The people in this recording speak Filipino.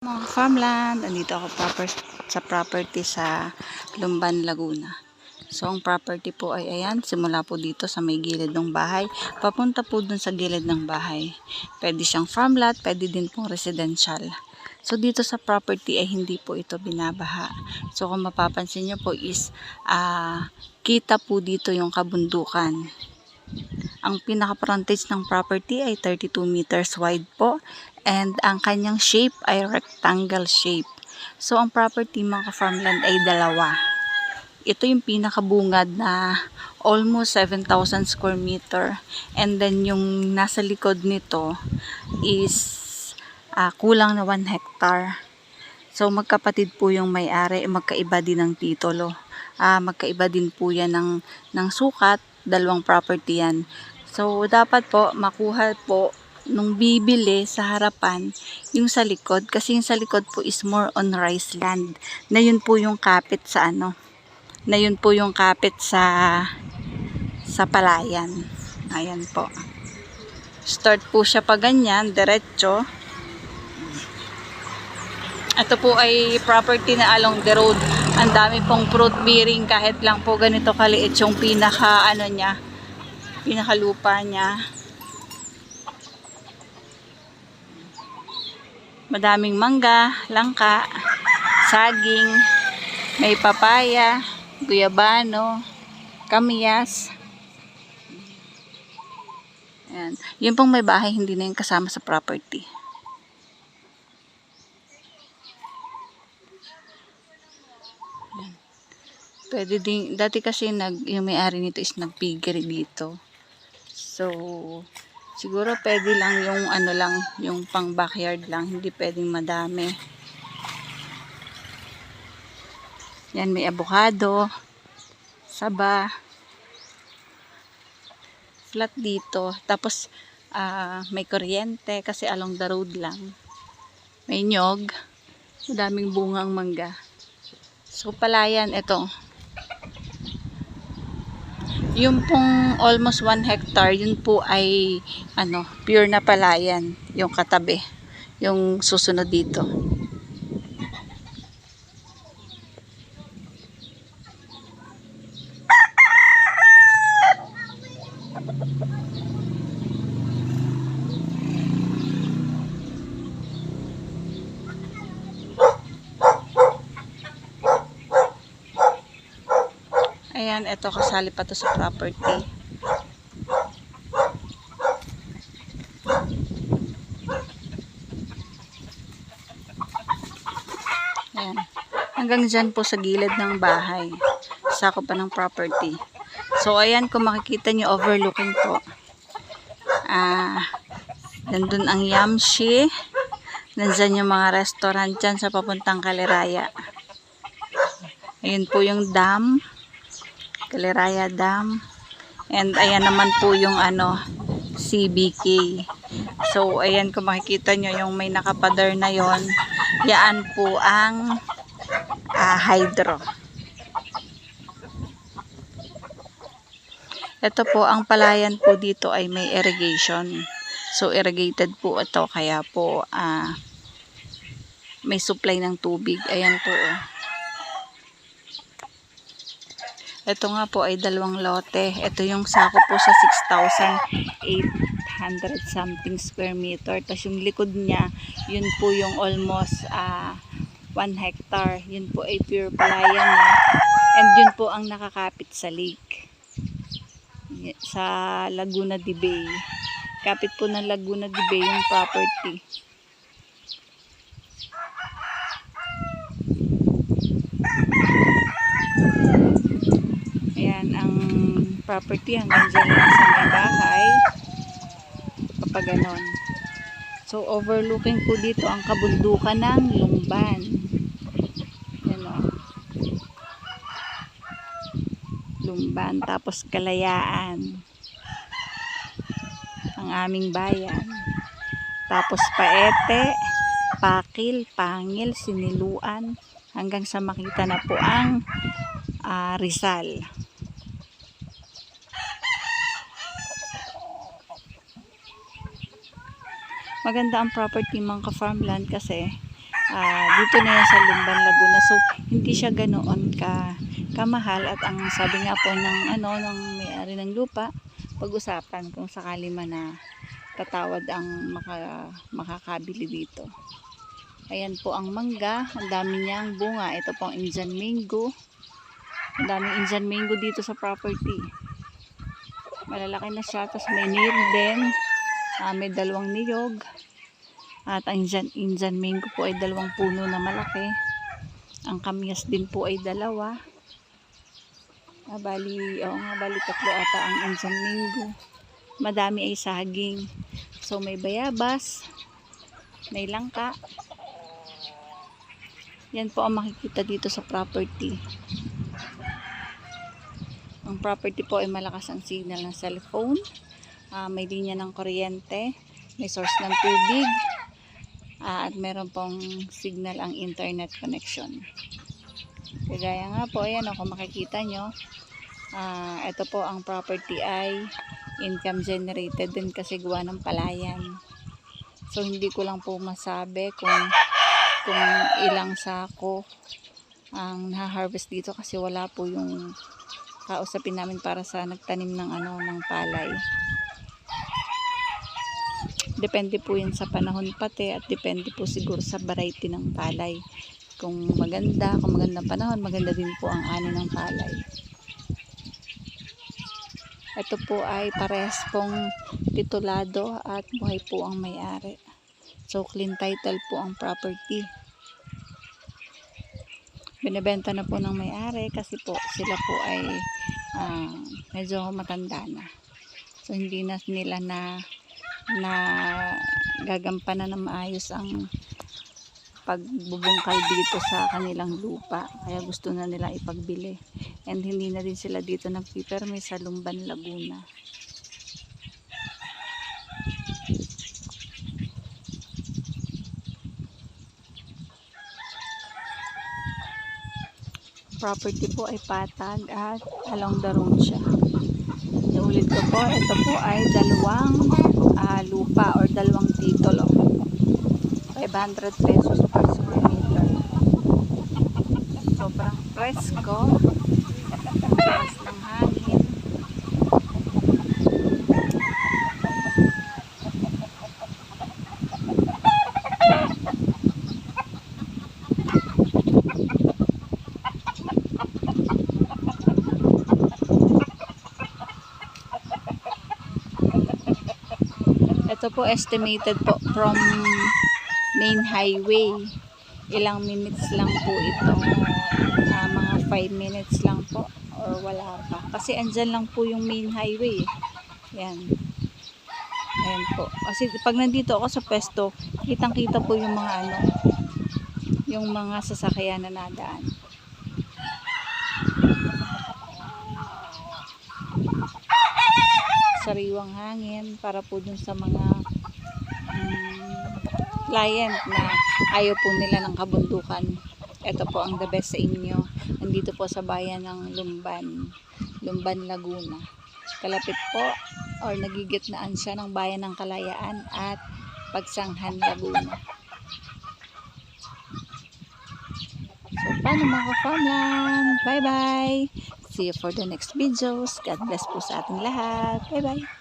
Mga farmland, andito ako sa property sa Lumban, Laguna. So, ang property po ay ayan, simula po dito sa may gilid ng bahay, papunta po dun sa gilid ng bahay. Pwede siyang farmland, pwede din pong residential. So, dito sa property ay hindi po ito binabaha. So, kung mapapansin nyo po is, kita po dito yung kabundukan. Ang pinaka-frontage ng property ay 32 meters wide po. And ang kanyang shape ay rectangle shape. So, ang property mga ka-farmland ay dalawa. Ito yung pinakabungad na almost 7,000 square meter. And then, yung nasa likod nito is kulang na 1 hectare. So, magkapatid po yung may-ari. Magkaiba din ng titulo. Magkaiba din po yan ng sukat. Dalawang property yan. So, dapat po makuha po nung bibili sa harapan yung sa likod. Kasi yung sa likod po is more on rice land. Na yun po yung kapit sa Na yun po yung kapit sa palayan. Ayan po. Start po siya pa ganyan, diretso. Ito po ay property na along the road. Ang dami pong fruit bearing kahit lang po ganito kaliit yung pinakalupa niya. Madaming mangga, langka, saging, may papaya, guyabano, kamyas. Ayan. Yung pong may bahay hindi na yung kasama sa property. Pwede din, dati kasi yung may-ari nito is nagpigiri dito. So, siguro pwede lang yung pang backyard lang, hindi pwedeng madami. Yan, may avocado, saba, flat dito. Tapos, may kuryente kasi along the road lang. May nyog, madaming bungang mangga. So, palayan, ito. Yung pong almost 1 hectare, yun po ay pure na palayan, yung katabi, yung susunod dito. Ayan, ito kasali pa to sa property. Ayan. Hanggang dyan po sa gilid ng bahay. Sakop pa ng property. So, ayan, kung makikita nyo, overlooking po. Nandun ang Yamshi. Nandyan yung mga restaurant dyan sa papuntang Kaliraya. Ayun po yung dam. Kaliraya Dam. And ayan naman po yung CBK. So, ayan kung makikita nyo yung may nakapader na yon, yan po ang hydro. Ito po, ang palayan po dito ay may irrigation. So, irrigated po ito. Kaya po, may supply ng tubig. Ayan po, Ito nga po ay 2 lote. Ito yung sako po sa 6,800 something square meter. Tapos yung likod niya, yun po yung almost 1 hectare. Yun po ay pure palayan na. And yun po ang nakakapit sa lake. Sa Laguna de Bay. Kapit po ng Laguna de Bay yung property. Ayan ang property hanggang dyan lang sa may bahay kapag ganon. So overlooking po dito ang kabundukan ng Lumban. Ayan o. Lumban, tapos Kalayaan ang aming bayan. Tapos Paete, Pakil, Pangil, Siniluan hanggang sa makita na po ang Rizal. Maganda ang property mga ka-farmland kasi Dito na yan sa Lumban, Laguna. So, hindi siya ganoon kamahal. At ang sabi nga po ng may-ari ng lupa, pag-usapan kung sakali man na tatawad ang makakabili dito. Ayan po ang mangga. Ang dami niyang bunga. Ito po ang Indian mango. Ang daming Indian mango dito sa property. Malalaki na siya. Tapos may niyog din. May 2 niyog. At ang Indian mango po ay 2 puno na malaki. Ang kamyas din po ay 2. Bali 3 ata ang Indian mango. Madami ay saging. So may bayabas, may langka. Yan po ang makikita dito sa property. Ang property po ay malakas ang signal ng cellphone. May linya ng kuryente, may source ng tubig, at meron pong signal ang internet connection. Kagaya nga po, ayan kung makikita nyo, ito po ang property ay income generated din kasi gawa ng palayan. So hindi ko lang po masabi kung ilang sako ang na-harvest dito kasi wala po yung kausapin namin para sa nagtanim ng palay. Depende po yun sa panahon pati at depende po siguro sa variety ng palay. Kung magandang panahon, maganda din po ang ani ng palay. Ito po ay parehas pong titulado at buhay po ang may-ari. So clean title po ang property. Binebenta na po ng may-ari kasi po sila po ay medyo matanda na. So hindi na nila na gagampanan na maayos ang pagbubungkal dito sa kanilang lupa. Kaya gusto na nila ipagbili. And hindi na din sila dito nagpipermi sa Lumban, Laguna. Property po ay patag at along the road siya. Iulit ko po, ito po ay 2 lupa or 2 titulo. 500 pesos per square meter. Sobrang presko. Ang lakas ng hangin. Ito po estimated po from main highway. Ilang minutes lang po ito. Mga 5 minutes lang po or wala pa. Kasi andyan lang po yung main highway. Yan. Ayan po. Kasi pag nandito ako sa pwesto, kitang-kita po yung mga sasakyan na nadaan. Sariwang hangin para po dun sa mga client na ayaw po nila ng kabundukan. Ito po ang the best sa inyo. Nandito po sa bayan ng Lumban, Laguna. Kalapit po or nagigitnaan siya ng bayan ng Kalayaan at Pagsanghan, Laguna. So, paano mga ka-farmland? Bye-bye! See you for the next videos. God bless po sa ating lahat. Bye-bye!